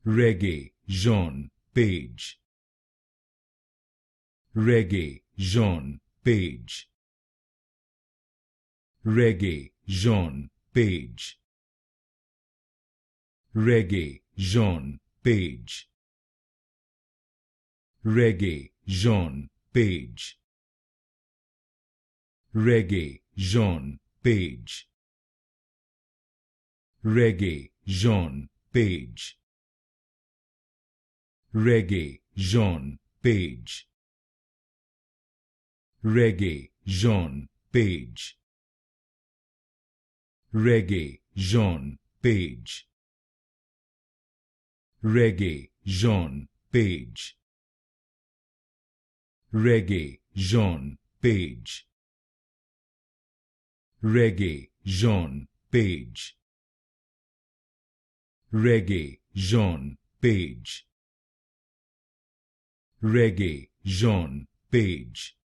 Regé-Jean Page. Regé-Jean Page. Regé-Jean Page. Regé-Jean Page. Regé-Jean Page. Regé-Jean Page. Regé-Jean Page. Regé-Jean Page. Regé-Jean Page. Regé-Jean Page. Regé-Jean Page. Regé-Jean Page. Regé-Jean Page. Regé-Jean Page. Regé-Jean Page.